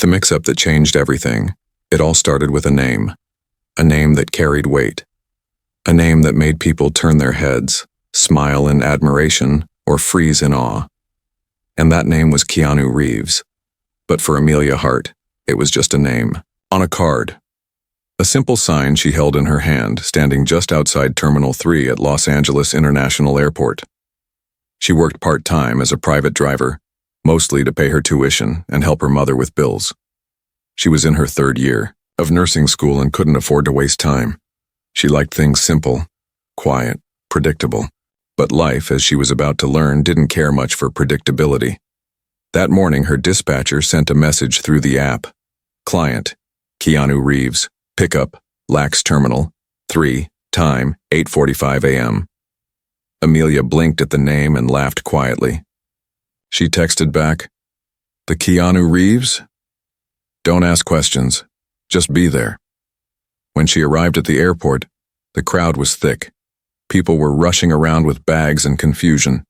mix-up that changed everything. It all started with a name that carried weight, a name that made people turn their heads, smile in admiration, or freeze in awe. And that name was Keanu Reeves. But for Amelia Hart, it was just a name, on a card. A simple sign she held in her hand, standing just outside Terminal 3 at Los Angeles International Airport. She worked part-time as a private driver, mostly to pay her tuition and help her mother with bills. She was in her 3rd year of nursing school and couldn't afford to waste time. She liked things simple, quiet, predictable. But life, as she was about to learn, didn't care much for predictability. That morning, her dispatcher sent a message through the app. Client, Keanu Reeves, pickup, Lax Terminal, 3, time, 8:45 a.m. Amelia blinked at the name and laughed quietly. She texted back, "The Keanu Reeves? Don't ask questions, just be there." When she arrived at the airport, the crowd was thick. People were rushing around with bags and confusion.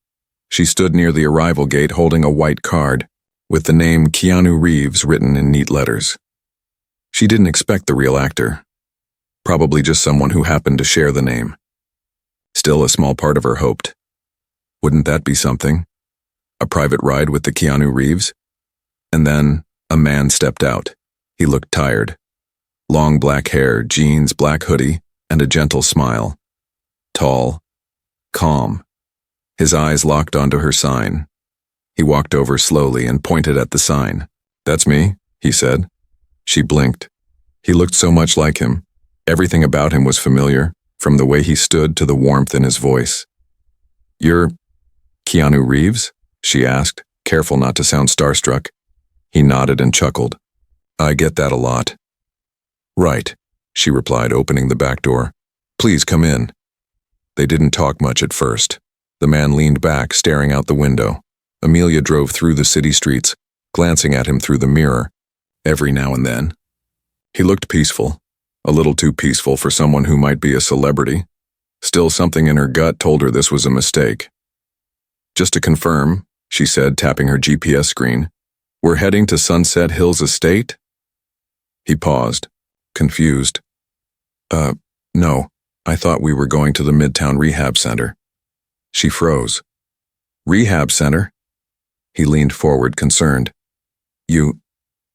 She stood near the arrival gate holding a white card with the name Keanu Reeves written in neat letters. She didn't expect the real actor, probably just someone who happened to share the name. Still, a small part of her hoped. Wouldn't that be something? A private ride with the Keanu Reeves? And then a man stepped out. He looked tired. Long black hair, jeans, black hoodie, and a gentle smile. Tall, calm. His eyes locked onto her sign. He walked over slowly and pointed at the sign. "That's me," he said. She blinked. He looked so much like him. Everything about him was familiar, from the way he stood to the warmth in his voice. "You're Keanu Reeves?" she asked, careful not to sound starstruck. He nodded and chuckled. "I get that a lot." "Right," she replied, opening the back door. "Please come in." They didn't talk much at first. The man leaned back, staring out the window. Amelia drove through the city streets, glancing at him through the mirror, every now and then. He looked peaceful, a little too peaceful for someone who might be a celebrity. Still, something in her gut told her this was a mistake. "Just to confirm," she said, tapping her GPS screen, "we're heading to Sunset Hills Estate?" He paused, confused. No. I thought we were going to the Midtown Rehab Center." She froze. "Rehab center?" He leaned forward, concerned.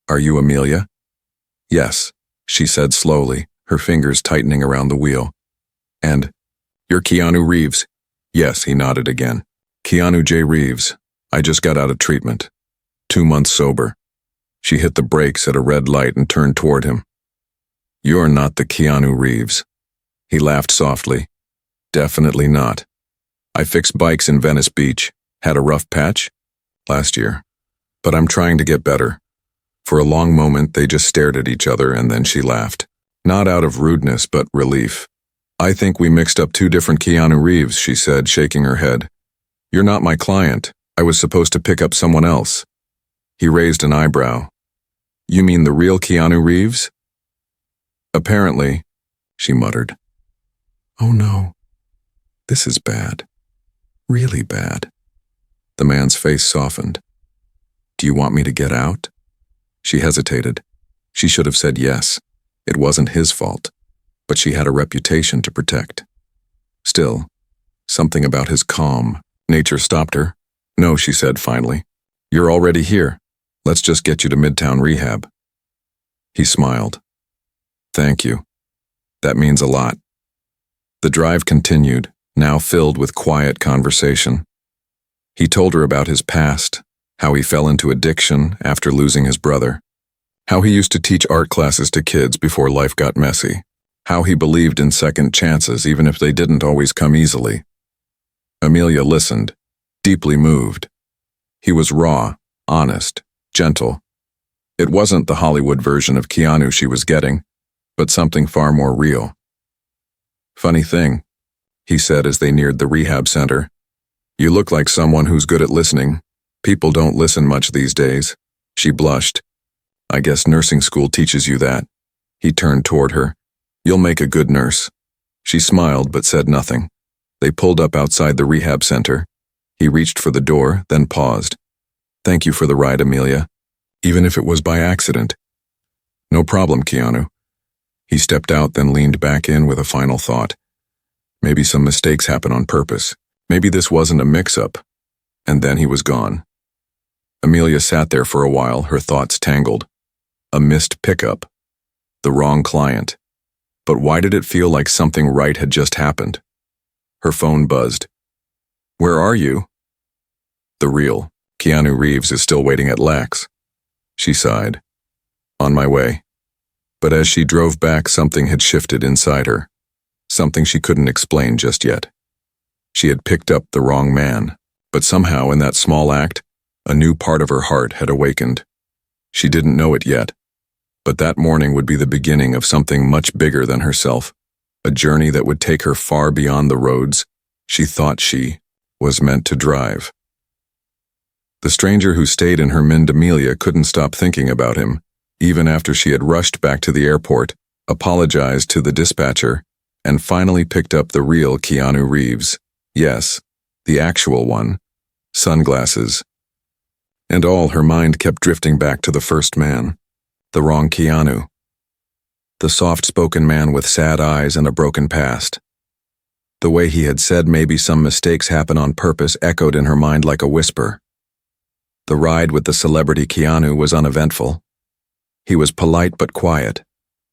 Are you Amelia?" "Yes," she said slowly, her fingers tightening around the wheel. "And you're Keanu Reeves?" "Yes," he nodded again. "Keanu J. Reeves. I just got out of treatment. 2 months sober." She hit the brakes at a red light and turned toward him. "You're not the Keanu Reeves." He laughed softly. "Definitely not. I fixed bikes in Venice Beach. Had a rough patch? Last year. But I'm trying to get better." For a long moment, they just stared at each other, and then she laughed. Not out of rudeness, but relief. "I think we mixed up 2 different Keanu Reeves," she said, shaking her head. "You're not my client. I was supposed to pick up someone else." He raised an eyebrow. "You mean the real Keanu Reeves?" "Apparently," she muttered. "Oh no. This is bad. Really bad." The man's face softened. "Do you want me to get out?" She hesitated. She should have said yes. It wasn't his fault, but she had a reputation to protect. Still, something about his calm nature stopped her. "No," she said finally. "You're already here. Let's just get you to Midtown Rehab." He smiled. "Thank you. That means a lot." The drive continued, now filled with quiet conversation. He told her about his past, how he fell into addiction after losing his brother, how he used to teach art classes to kids before life got messy, how he believed in second chances even if they didn't always come easily. Amelia listened, deeply moved. He was raw, honest, gentle. It wasn't the Hollywood version of Keanu she was getting, but something far more real. "Funny thing," he said as they neared the rehab center. "You look like someone who's good at listening. People don't listen much these days." She blushed. "I guess nursing school teaches you that." He turned toward her. "You'll make a good nurse." She smiled but said nothing. They pulled up outside the rehab center. He reached for the door, then paused. "Thank you for the ride, Amelia." even if it was by accident. No problem, Keanu. He stepped out, then leaned back in with a final thought. Maybe some mistakes happen on purpose. Maybe this wasn't a mix-up. And then he was gone. Amelia sat there for a while, her thoughts tangled. A missed pickup. The wrong client. But why did it feel like something right had just happened? Her phone buzzed. Where are you? The real Keanu Reeves is still waiting at Lax. She sighed. On my way. But as she drove back, something had shifted inside her. Something she couldn't explain just yet. She had picked up the wrong man, but somehow in that small act, a new part of her heart had awakened. She didn't know it yet, but that morning would be the beginning of something much bigger than herself, a journey that would take her far beyond the roads she thought she was meant to drive. The stranger who stayed in her Mind Amelia couldn't stop thinking about him, even after she had rushed back to the airport, apologized to the dispatcher, and finally picked up the real Keanu Reeves. Yes, the actual one. Sunglasses. And all her mind kept drifting back to the first man. The wrong Keanu. The soft-spoken man with sad eyes and a broken past. The way he had said maybe some mistakes happen on purpose echoed in her mind like a whisper. The ride with the celebrity Keanu was uneventful. He was polite but quiet,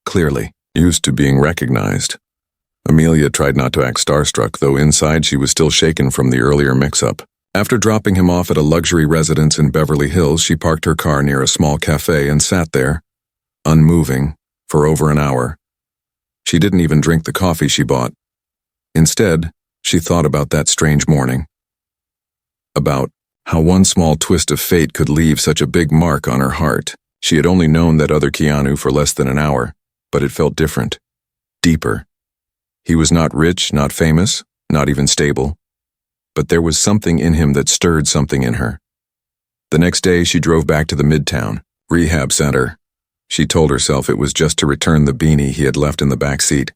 clearly used to being recognized. Amelia tried not to act starstruck, though inside she was still shaken from the earlier mix-up. After dropping him off at a luxury residence in Beverly Hills, she parked her car near a small cafe and sat there, unmoving, for over an hour. She didn't even drink the coffee she bought. Instead, she thought about that strange morning. About how one small twist of fate could leave such a big mark on her heart. She had only known that other Keanu for less than an hour, but it felt different, deeper. He was not rich, not famous, not even stable. But there was something in him that stirred something in her. The next day, she drove back to the Midtown rehab center. She told herself it was just to return the beanie he had left in the back seat.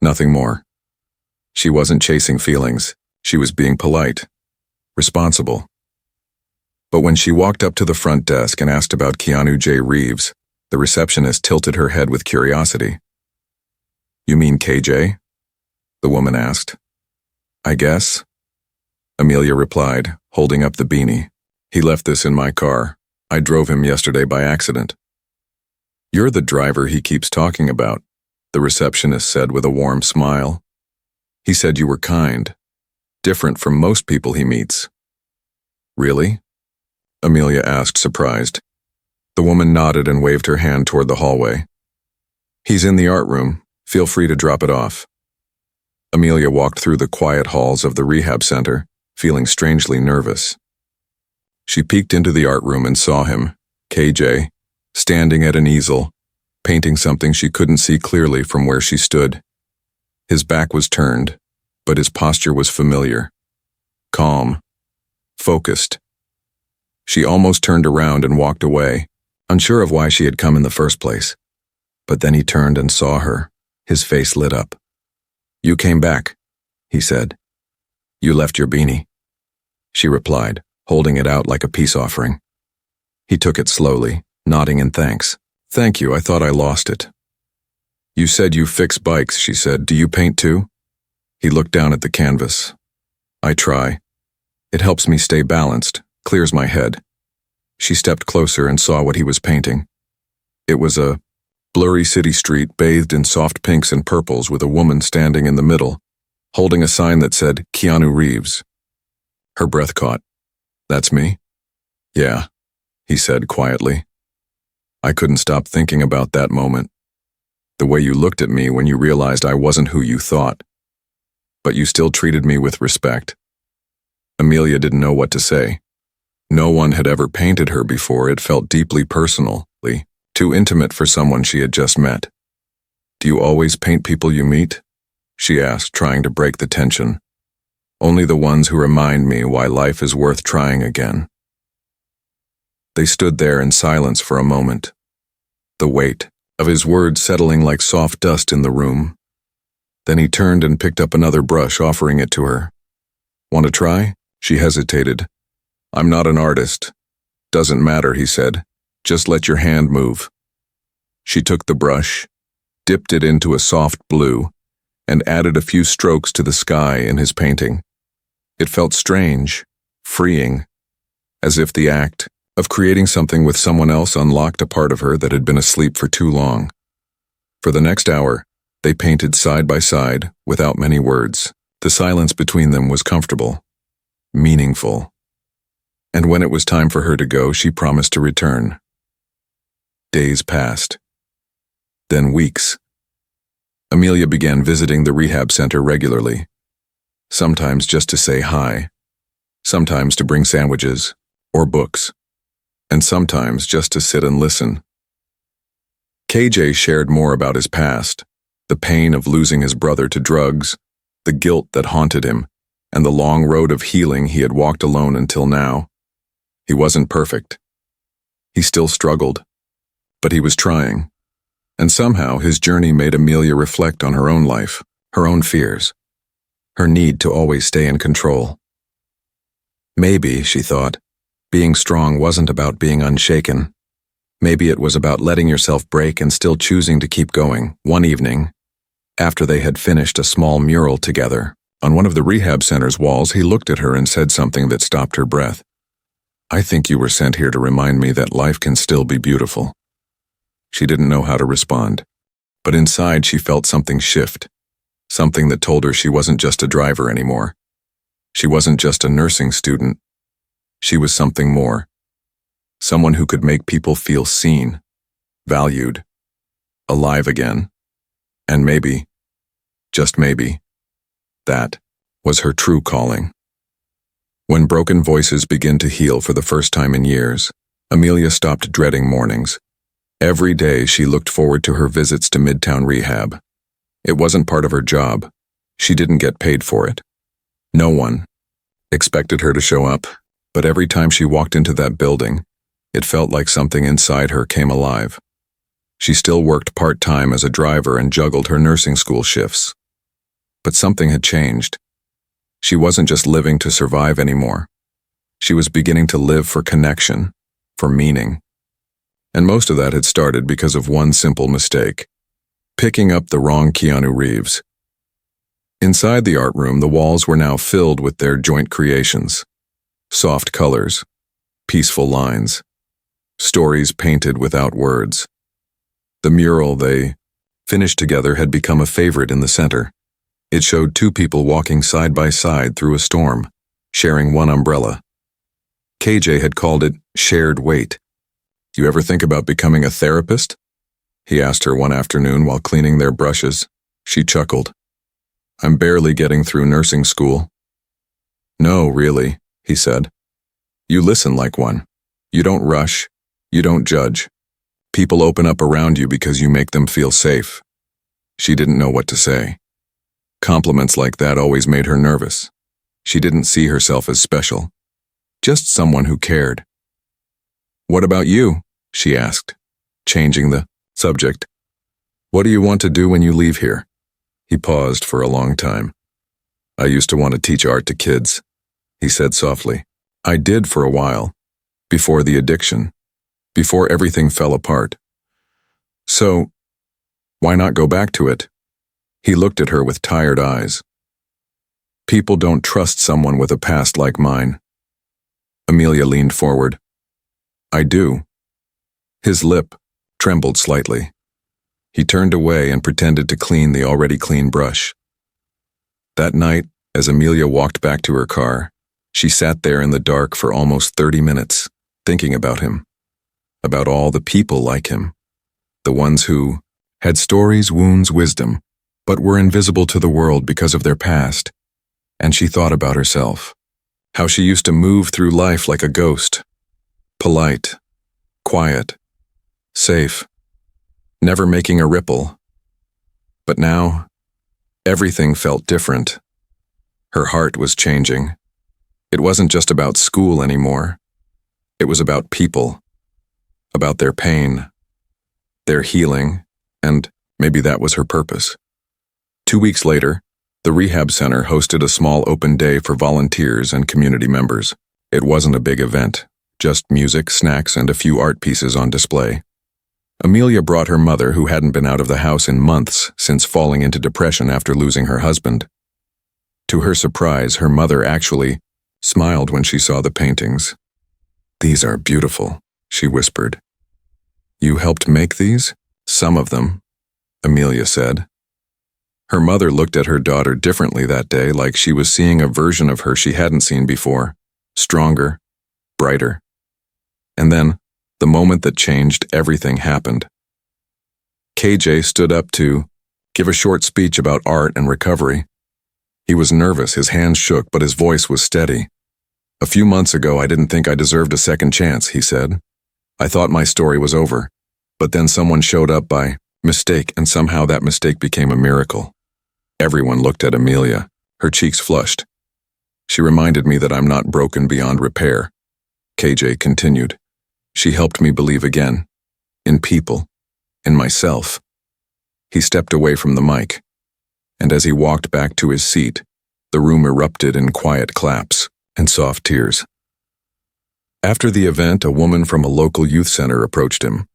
Nothing more. She wasn't chasing feelings. She was being polite, responsible. But when she walked up to the front desk and asked about Keanu J. Reeves, the receptionist tilted her head with curiosity. You mean KJ? The woman asked. I guess. Amelia replied, holding up the beanie. He left this in my car. I drove him yesterday by accident. You're the driver he keeps talking about, the receptionist said with a warm smile. He said you were kind, different from most people he meets. Really? Amelia asked, surprised. The woman nodded and waved her hand toward the hallway. He's in the art room. Feel free to drop it off. Amelia walked through the quiet halls of the rehab center, feeling strangely nervous. She peeked into the art room and saw him, KJ, standing at an easel, painting something she couldn't see clearly from where she stood. His back was turned, but his posture was familiar. Calm. Focused. She almost turned around and walked away, unsure of why she had come in the first place. But then he turned and saw her. His face lit up. You came back, he said. You left your beanie. She replied, holding it out like a peace offering. He took it slowly, nodding in thanks. Thank you, I thought I lost it. You said you fix bikes, she said. Do you paint too? He looked down at the canvas. I try. It helps me stay balanced, clears my head. She stepped closer and saw what he was painting. It was a blurry city street bathed in soft pinks and purples with a woman standing in the middle, holding a sign that said Keanu Reeves. Her breath caught. That's me? Yeah, he said quietly. I couldn't stop thinking about that moment. The way you looked at me when you realized I wasn't who you thought. But you still treated me with respect. Amelia didn't know what to say. No one had ever painted her before. It felt deeply personal, too intimate for someone she had just met. Do you always paint people you meet? She asked, trying to break the tension. Only the ones who remind me why life is worth trying again. They stood there in silence for a moment, the weight of his words settling like soft dust in the room. Then he turned and picked up another brush, offering it to her. Want to try? She hesitated. I'm not an artist. Doesn't matter, he said. Just let your hand move." She took the brush, dipped it into a soft blue, and added a few strokes to the sky in his painting. It felt strange, freeing, as if the act of creating something with someone else unlocked a part of her that had been asleep for too long. For the next hour, they painted side by side, without many words. The silence between them was comfortable, meaningful. And when it was time for her to go, she promised to return. Days passed. Then weeks. Amelia began visiting the rehab center regularly, sometimes just to say hi, sometimes to bring sandwiches or books, and sometimes just to sit and listen. KJ shared more about his past, the pain of losing his brother to drugs, the guilt that haunted him, and the long road of healing he had walked alone until now. He wasn't perfect. He still struggled, but he was trying. And somehow his journey made Amelia reflect on her own life, her own fears, her need to always stay in control. Maybe, she thought, being strong wasn't about being unshaken. Maybe it was about letting yourself break and still choosing to keep going. One evening, after they had finished a small mural together, on one of the rehab center's walls, he looked at her and said something that stopped her breath. "I think you were sent here to remind me that life can still be beautiful." She didn't know how to respond, but inside she felt something shift, something that told her she wasn't just a driver anymore. She wasn't just a nursing student. She was something more. Someone who could make people feel seen, valued, alive again. And maybe, just maybe, that was her true calling. When broken voices begin to heal for the first time in years, Amelia stopped dreading mornings. Every day she looked forward to her visits to Midtown Rehab. It wasn't part of her job. She didn't get paid for it. No one expected her to show up, but every time she walked into that building, it felt like something inside her came alive. She still worked part-time as a driver and juggled her nursing school shifts. But something had changed. She wasn't just living to survive anymore. She was beginning to live for connection, for meaning. And most of that had started because of one simple mistake: picking up the wrong Keanu Reeves. Inside the art room, the walls were now filled with their joint creations. Soft colors, peaceful lines, stories painted without words. The mural they finished together had become a favorite in the center. It showed two people walking side by side through a storm, sharing one umbrella. KJ had called it shared weight. "You ever think about becoming a therapist?" he asked her one afternoon while cleaning their brushes. She chuckled. "I'm barely getting through nursing school." "No, really," he said. "You listen like one. You don't rush. You don't judge. People open up around you because you make them feel safe." She didn't know what to say. Compliments like that always made her nervous. She didn't see herself as special, just someone who cared. "What about you?" she asked, changing the subject. "What do you want to do when you leave here?" He paused for a long time. "I used to want to teach art to kids," he said softly. "I did for a while, before the addiction, before everything fell apart. So, why not go back to it?" He looked at her with tired eyes. "People don't trust someone with a past like mine." Amelia leaned forward. "I do." His lip trembled slightly. He turned away and pretended to clean the already clean brush. That night, as Amelia walked back to her car, she sat there in the dark for almost 30 minutes, thinking about him, about all the people like him, the ones who had stories, wounds, wisdom, but were invisible to the world because of their past. And she thought about herself, how she used to move through life like a ghost, polite, quiet, safe, never making a ripple. But now, everything felt different. Her heart was changing. It wasn't just about school anymore. It was about people, about their pain, their healing, and maybe that was her purpose. 2 weeks later, the rehab center hosted a small open day for volunteers and community members. It wasn't a big event, Just music, snacks, and a few art pieces on display. Amelia brought her mother, who hadn't been out of the house in months since falling into depression after losing her husband. To her surprise, her mother actually smiled when she saw the paintings. "These are beautiful," she whispered. "You helped make these?" "Some of them," Amelia said. Her mother looked at her daughter differently that day, like she was seeing a version of her she hadn't seen before, stronger, brighter. And then, the moment that changed everything happened. KJ stood up to give a short speech about art and recovery. He was nervous, his hands shook, but his voice was steady. "A few months ago, I didn't think I deserved a second chance," he said. "I thought my story was over. But then someone showed up by mistake, and somehow that mistake became a miracle." Everyone looked at Amelia, her cheeks flushed. "She reminded me that I'm not broken beyond repair," KJ continued. "She helped me believe again. In people. In myself." He stepped away from the mic, and as he walked back to his seat, the room erupted in quiet claps and soft tears. After the event, a woman from a local youth center approached him.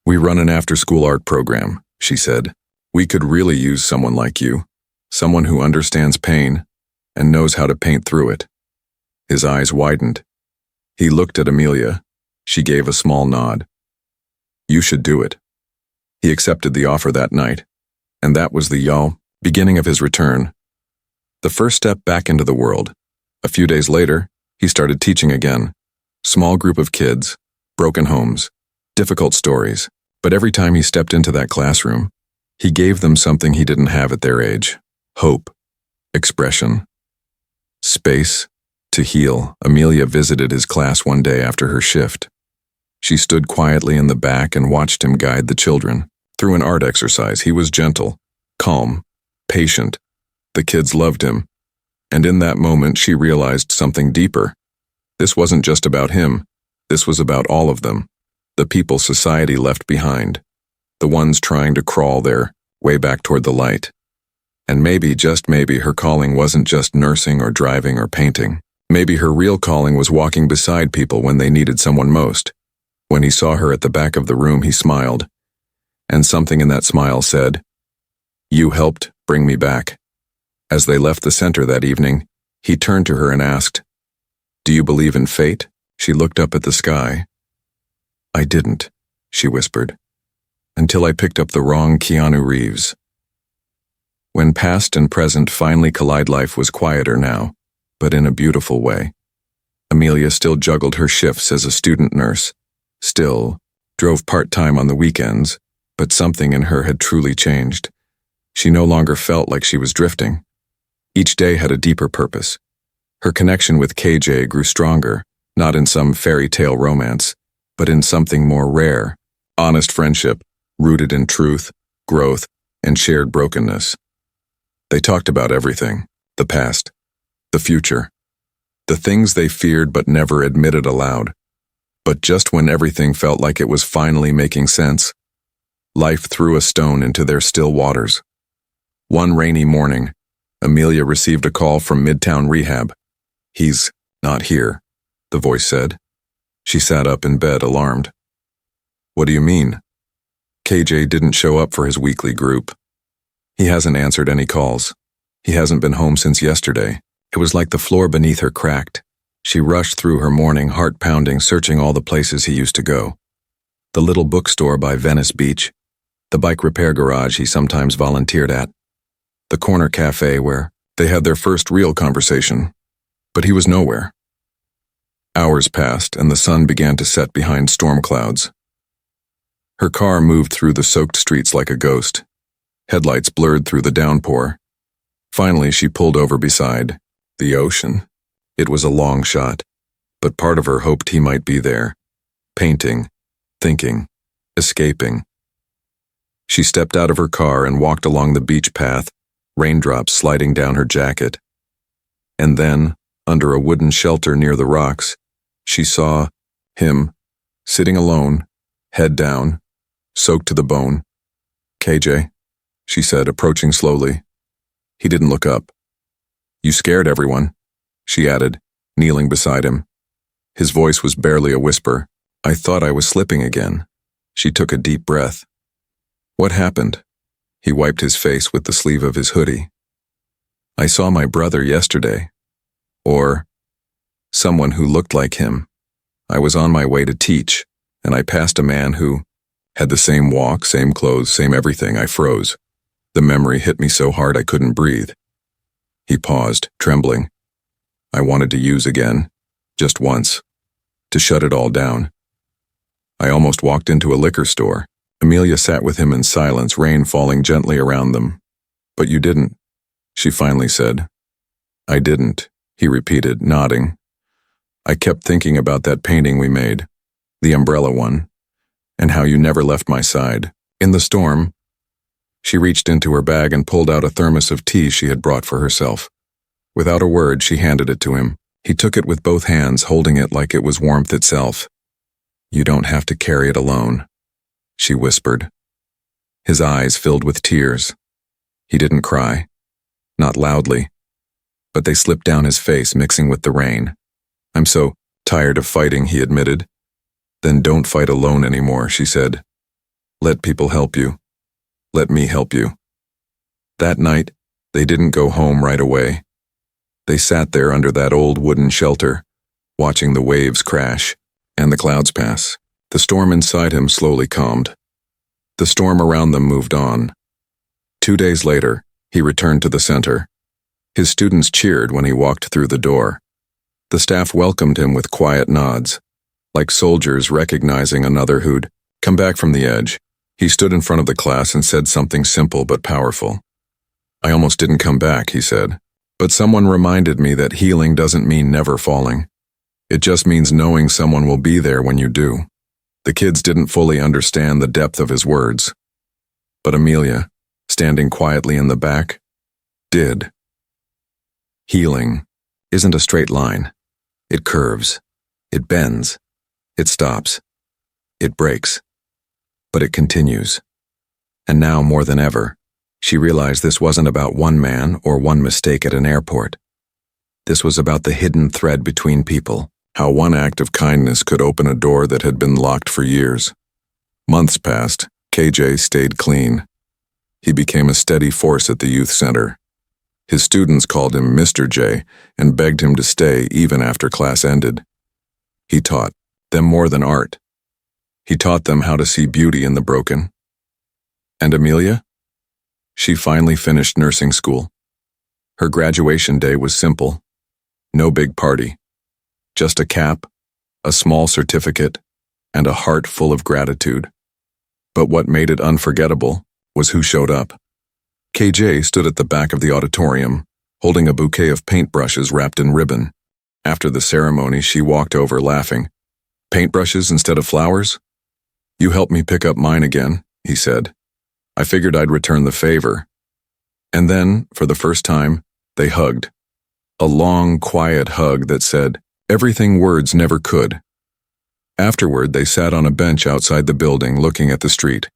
"We run an after-school art program," she said. "We could really use someone like you, someone who understands pain and knows how to paint through it." His eyes widened. He looked at Amelia. She gave a small nod. "You should do it." He accepted the offer that night, and that was the beginning of his return. The first step back into the world. A few days later, he started teaching again. Small group of kids, broken homes, difficult stories, but every time he stepped into that classroom, he gave them something he didn't have at their age: hope, expression, space to heal. Amelia visited his class one day after her shift. She stood quietly in the back and watched him guide the children through an art exercise. He was gentle, calm, patient. The kids loved him, and in that moment she realized something deeper. This wasn't just about him. This was about all of them. The people society left behind, the ones trying to crawl their way back toward the light. And maybe, just maybe, her calling wasn't just nursing or driving or painting. Maybe her real calling was walking beside people when they needed someone most. When he saw her at the back of the room, he smiled. And something in that smile said, "You helped bring me back." As they left the center that evening, he turned to her and asked, "Do you believe in fate?" She looked up at the sky. "I didn't," she whispered, "until I picked up the wrong Keanu Reeves." When past and present finally collide, life was quieter now, but in a beautiful way. Amelia still juggled her shifts as a student nurse, still drove part-time on the weekends, but something in her had truly changed. She no longer felt like she was drifting. Each day had a deeper purpose. Her connection with KJ grew stronger, not in some fairy tale romance, but in something more rare, honest friendship, rooted in truth, growth, and shared brokenness. They talked about everything: the past, the future, the things they feared but never admitted aloud. But just when everything felt like it was finally making sense, life threw a stone into their still waters. One rainy morning, Amelia received a call from Midtown Rehab. "He's not here," the voice said. She sat up in bed, alarmed. "What do you mean?" "KJ didn't show up for his weekly group. He hasn't answered any calls. He hasn't been home since yesterday." It was like the floor beneath her cracked. She rushed through her morning, heart pounding, searching all the places he used to go. The little bookstore by Venice Beach, the bike repair garage he sometimes volunteered at, the corner cafe where they had their first real conversation. But he was nowhere. Hours passed, and the sun began to set behind storm clouds. Her car moved through the soaked streets like a ghost. Headlights blurred through the downpour. Finally, she pulled over beside the ocean. It was a long shot, but part of her hoped he might be there, painting, thinking, escaping. She stepped out of her car and walked along the beach path, raindrops sliding down her jacket. And then, under a wooden shelter near the rocks, she saw him, sitting alone, head down, soaked to the bone. "KJ," she said, approaching slowly. He didn't look up. "You scared everyone," she added, kneeling beside him. His voice was barely a whisper. I thought I was slipping again. She took a deep breath. What happened? He wiped his face with the sleeve of his hoodie. I saw my brother yesterday. Or someone who looked like him. I was on my way to teach, and I passed a man who had the same walk, same clothes, same everything. I froze. The memory hit me so hard I couldn't breathe. He paused, trembling. I wanted to use again, just once, to shut it all down. I almost walked into a liquor store. Amelia sat with him in silence, rain falling gently around them. But you didn't, she finally said. I didn't, he repeated, nodding. I kept thinking about that painting we made, the umbrella one, and how you never left my side. In the storm, she reached into her bag and pulled out a thermos of tea she had brought for herself. Without a word, she handed it to him. He took it with both hands, holding it like it was warmth itself. You don't have to carry it alone, she whispered. His eyes filled with tears. He didn't cry, not loudly, but they slipped down his face, mixing with the rain. I'm so tired of fighting, he admitted. Then don't fight alone anymore, she said. Let people help you. Let me help you. That night, they didn't go home right away. They sat there under that old wooden shelter, watching the waves crash and the clouds pass. The storm inside him slowly calmed. The storm around them moved on. 2 days later, he returned to the center. His students cheered when he walked through the door. The staff welcomed him with quiet nods, like soldiers recognizing another who'd come back from the edge. He stood in front of the class and said something simple but powerful. I almost didn't come back, he said. But someone reminded me that healing doesn't mean never falling. It just means knowing someone will be there when you do. The kids didn't fully understand the depth of his words. But Amelia, standing quietly in the back, did. Healing isn't a straight line. It curves. It bends. It stops. It breaks. But it continues. And now more than ever, she realized this wasn't about one man or one mistake at an airport. This was about the hidden thread between people, how one act of kindness could open a door that had been locked for years. Months passed. KJ stayed clean. He became a steady force at the youth center. His students called him Mr. J and begged him to stay even after class ended. He taught them more than art. He taught them how to see beauty in the broken. And Amelia? She finally finished nursing school. Her graduation day was simple. No big party. Just a cap, a small certificate, and a heart full of gratitude. But what made it unforgettable was who showed up. KJ stood at the back of the auditorium, holding a bouquet of paintbrushes wrapped in ribbon. After the ceremony, she walked over laughing. Paintbrushes instead of flowers? You helped me pick up mine again, he said. I figured I'd return the favor. And then, for the first time, they hugged. A long, quiet hug that said, everything words never could. Afterward, they sat on a bench outside the building looking at the street.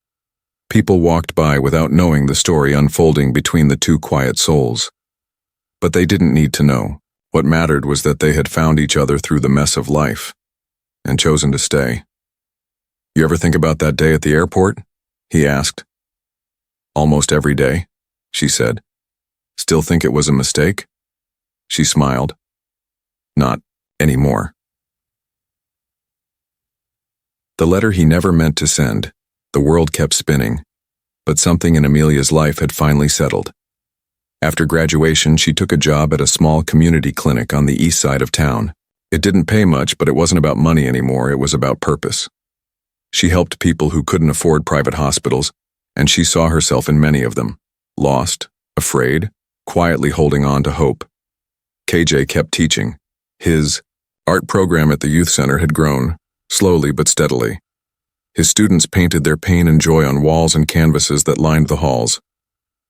People walked by without knowing the story unfolding between the two quiet souls. But they didn't need to know. What mattered was that they had found each other through the mess of life, and chosen to stay. You ever think about that day at the airport? He asked. Almost every day, she said. Still think it was a mistake? She smiled. Not anymore. The letter he never meant to send. The world kept spinning, but something in Amelia's life had finally settled. After graduation, she took a job at a small community clinic on the east side of town. It didn't pay much, but it wasn't about money anymore, it was about purpose. She helped people who couldn't afford private hospitals, and she saw herself in many of them, lost, afraid, quietly holding on to hope. KJ kept teaching. His art program at the youth center had grown, slowly but steadily. His students painted their pain and joy on walls and canvases that lined the halls.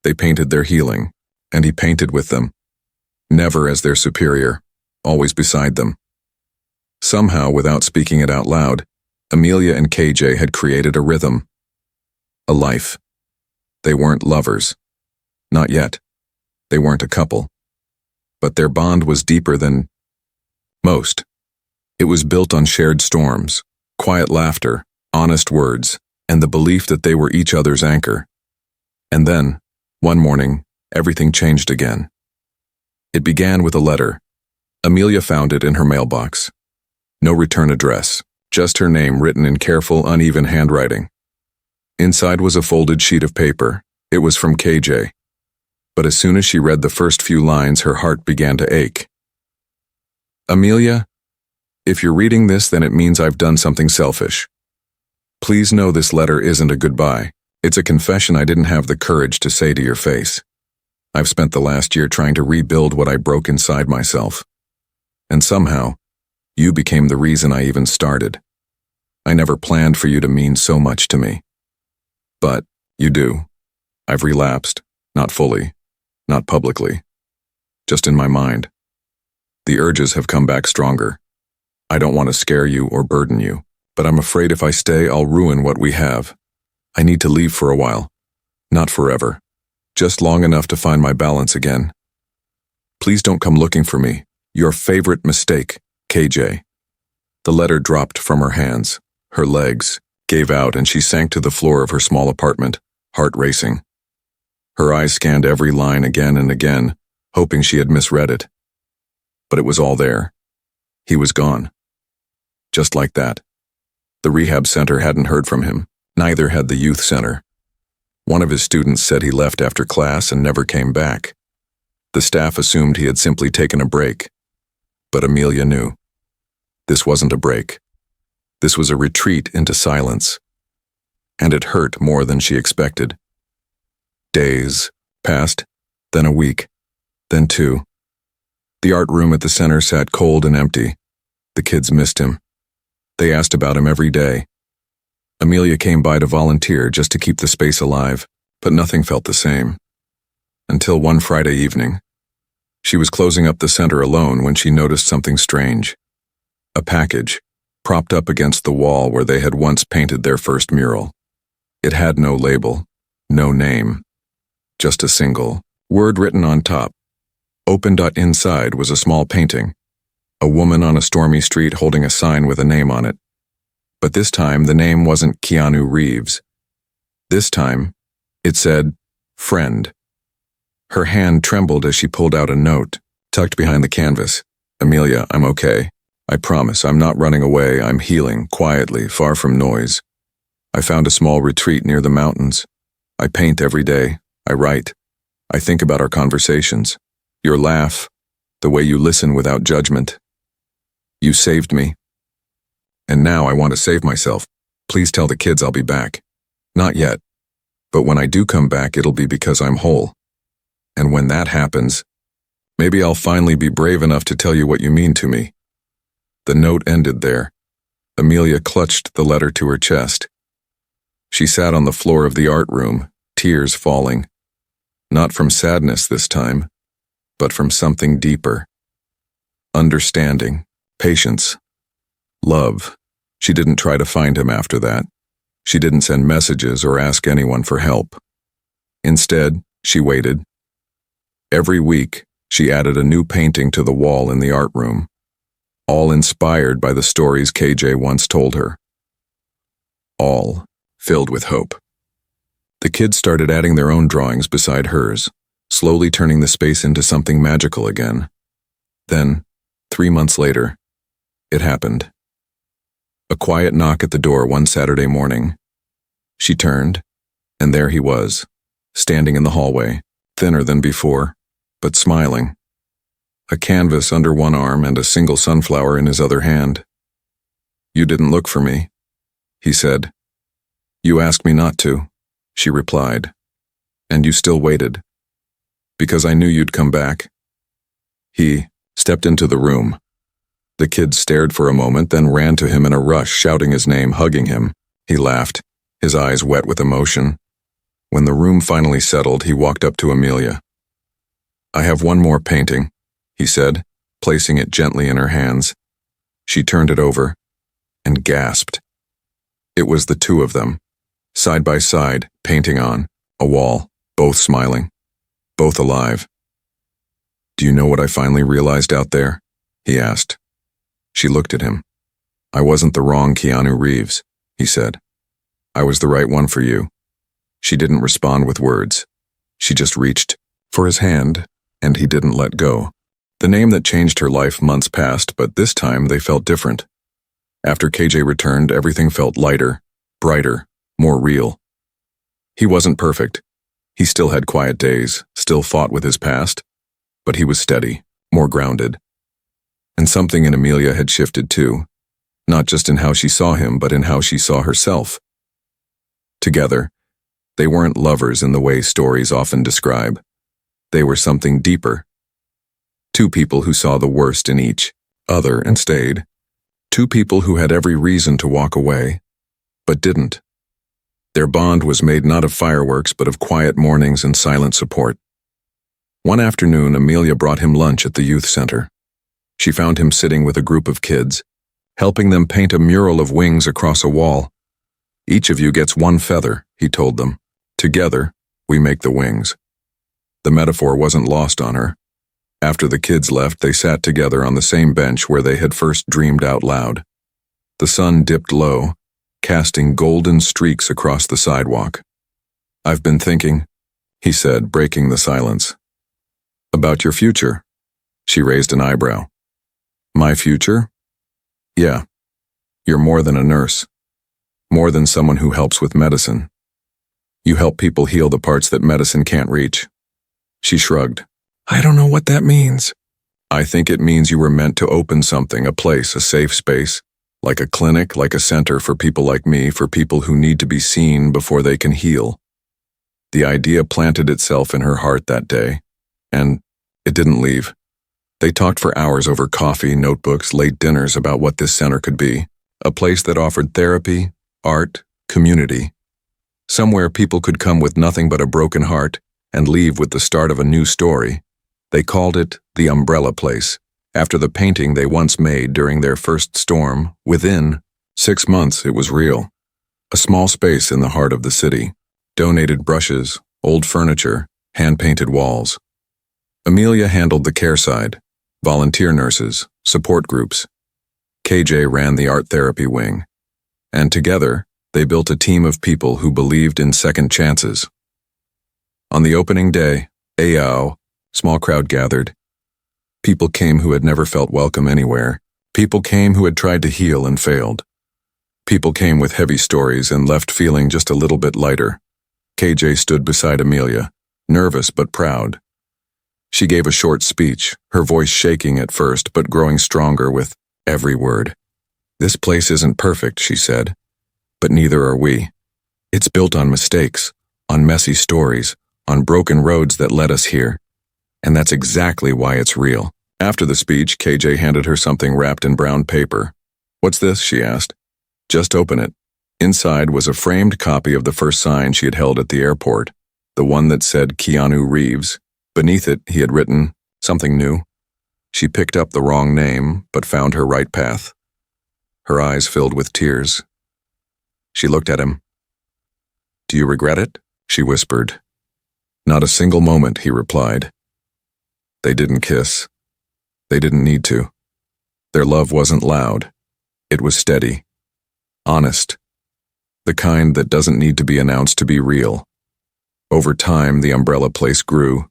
They painted their healing, and he painted with them. Never as their superior, always beside them. Somehow, without speaking it out loud, Amelia and KJ had created a rhythm. A life. They weren't lovers. Not yet. They weren't a couple. But their bond was deeper than most. It was built on shared storms, quiet laughter, honest words, and the belief that they were each other's anchor. And then, one morning, everything changed again. It began with a letter. Amelia found it in her mailbox. No return address, just her name written in careful, uneven handwriting. Inside was a folded sheet of paper. It was from KJ. But as soon as she read the first few lines, her heart began to ache. Amelia, if you're reading this, then it means I've done something selfish. Please know this letter isn't a goodbye. It's a confession I didn't have the courage to say to your face. I've spent the last year trying to rebuild what I broke inside myself. And somehow, you became the reason I even started. I never planned for you to mean so much to me. But you do. I've relapsed, not fully, not publicly, just in my mind. The urges have come back stronger. I don't want to scare you or burden you, but I'm afraid if I stay, I'll ruin what we have. I need to leave for a while. Not forever. Just long enough to find my balance again. Please don't come looking for me. Your favorite mistake, KJ. The letter dropped from her hands. Her legs gave out and she sank to the floor of her small apartment, heart racing. Her eyes scanned every line again and again, hoping she had misread it. But it was all there. He was gone. Just like that. The rehab center hadn't heard from him. Neither had the youth center. One of his students said he left after class and never came back. The staff assumed he had simply taken a break. But Amelia knew. This wasn't a break. This was a retreat into silence. And it hurt more than she expected. Days passed, then a week, then 2. The art room at the center sat cold and empty. The kids missed him. They asked about him every day. Amelia came by to volunteer just to keep the space alive, but nothing felt the same. Until one Friday evening. She was closing up the center alone when she noticed something strange. A package, propped up against the wall where they had once painted their first mural. It had no label, no name, just a single word written on top. Open. Inside was a small painting, a woman on a stormy street holding a sign with a name on it. But this time, the name wasn't Keanu Reeves. This time, it said, friend. Her hand trembled as she pulled out a note, tucked behind the canvas. Amelia, I'm okay. I promise, I'm not running away. I'm healing, quietly, far from noise. I found a small retreat near the mountains. I paint every day. I write. I think about our conversations. Your laugh, the way you listen without judgment. You saved me. And now I want to save myself. Please tell the kids I'll be back. Not yet. But when I do come back, it'll be because I'm whole. And when that happens, maybe I'll finally be brave enough to tell you what you mean to me. The note ended there. Amelia clutched the letter to her chest. She sat on the floor of the art room, tears falling. Not from sadness this time, but from something deeper. Understanding, patience, love. She didn't try to find him after that. She didn't send messages or ask anyone for help. Instead, she waited. Every week, she added a new painting to the wall in the art room, all inspired by the stories KJ once told her. All filled with hope. The kids started adding their own drawings beside hers, slowly turning the space into something magical again. Then, 3 months later, it happened. A quiet knock at the door one Saturday morning. She turned, and there he was, standing in the hallway, thinner than before, but smiling. A canvas under one arm and a single sunflower in his other hand. You didn't look for me, he said. You asked me not to, she replied. And you still waited. Because I knew you'd come back. He stepped into the room. The kids stared for a moment, then ran to him in a rush, shouting his name, hugging him. He laughed, his eyes wet with emotion. When the room finally settled, he walked up to Amelia. I have one more painting, he said, placing it gently in her hands. She turned it over and gasped. It was the two of them, side by side, painting on a wall, both smiling, both alive. Do you know what I finally realized out there? He asked. She looked at him. "I wasn't the wrong Keanu Reeves," he said. "I was the right one for you." She didn't respond with words. She just reached for his hand, and he didn't let go. The name that changed her life months passed, but this time they felt different. After KJ returned, everything felt lighter, brighter, more real. He wasn't perfect. He still had quiet days, still fought with his past, but he was steady, more grounded. And something in Amelia had shifted too, not just in how she saw him, but in how she saw herself. Together, they weren't lovers in the way stories often describe. They were something deeper. Two people who saw the worst in each other and stayed. Two people who had every reason to walk away, but didn't. Their bond was made not of fireworks, but of quiet mornings and silent support. One afternoon, Amelia brought him lunch at the youth center. She found him sitting with a group of kids, helping them paint a mural of wings across a wall. "Each of you gets one feather," he told them. "Together, we make the wings." The metaphor wasn't lost on her. After the kids left, they sat together on the same bench where they had first dreamed out loud. The sun dipped low, casting golden streaks across the sidewalk. "I've been thinking," he said, breaking the silence. "About your future." She raised an eyebrow. "My future?" "Yeah. You're more than a nurse. More than someone who helps with medicine. You help people heal the parts that medicine can't reach." She shrugged. "I don't know what that means." "I think it means you were meant to open something, a place, a safe space, like a clinic, like a center for people like me, for people who need to be seen before they can heal." The idea planted itself in her heart that day, and it didn't leave. They talked for hours over coffee, notebooks, late dinners about what this center could be, a place that offered therapy, art, community, somewhere people could come with nothing but a broken heart and leave with the start of a new story. They called it the Umbrella Place, after the painting they once made during their first storm. Within 6 months, it was real. A small space in the heart of the city. Donated brushes, old furniture, hand-painted walls. Amelia handled the care side, volunteer nurses, support groups. KJ ran the art therapy wing. And together, they built a team of people who believed in second chances. On the opening day, small crowd gathered. People came who had never felt welcome anywhere. People came who had tried to heal and failed. People came with heavy stories and left feeling just a little bit lighter. KJ stood beside Amelia, nervous but proud. She gave a short speech, her voice shaking at first but growing stronger with every word. "This place isn't perfect," she said, "but neither are we. It's built on mistakes, on messy stories, on broken roads that led us here. And that's exactly why it's real." After the speech, KJ handed her something wrapped in brown paper. "What's this?" she asked. "Just open it." Inside was a framed copy of the first sign she had held at the airport, the one that said Keanu Reeves. Beneath it, he had written something new. She picked up the wrong name, but found her right path. Her eyes filled with tears. She looked at him. "Do you regret it?" she whispered. "Not a single moment," he replied. They didn't kiss. They didn't need to. Their love wasn't loud. It was steady. Honest. The kind that doesn't need to be announced to be real. Over time, the Umbrella Place grew.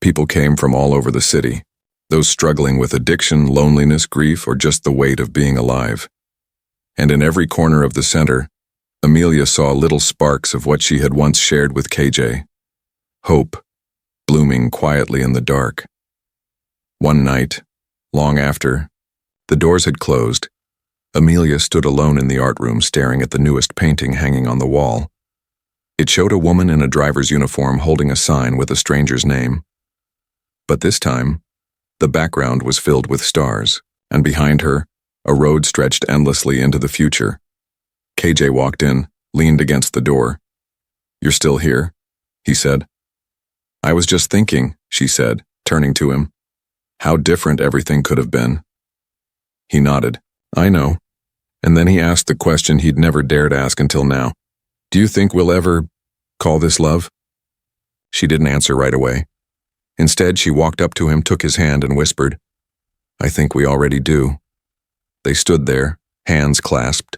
People came from all over the city. Those struggling with addiction, loneliness, grief, or just the weight of being alive. And in every corner of the center, Amelia saw little sparks of what she had once shared with KJ. Hope, blooming quietly in the dark. One night, long after, the doors had closed, Amelia stood alone in the art room staring at the newest painting hanging on the wall. It showed a woman in a driver's uniform holding a sign with a stranger's name. But this time, the background was filled with stars, and behind her, a road stretched endlessly into the future. KJ walked in, leaned against the door. "You're still here?" he said. "I was just thinking," she said, turning to him. "How different everything could have been." He nodded. "I know." And then he asked the question he'd never dared ask until now. "Do you think we'll ever call this love?" She didn't answer right away. Instead, she walked up to him, took his hand, and whispered, "I think we already do." They stood there, hands clasped,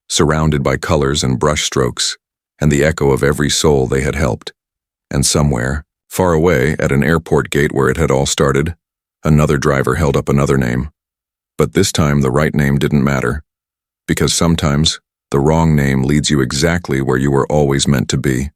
surrounded by colors and brushstrokes, and the echo of every soul they had helped. And somewhere, far away at an airport gate where it had all started, another driver held up another name. But this time the right name didn't matter, because sometimes the wrong name leads you exactly where you were always meant to be.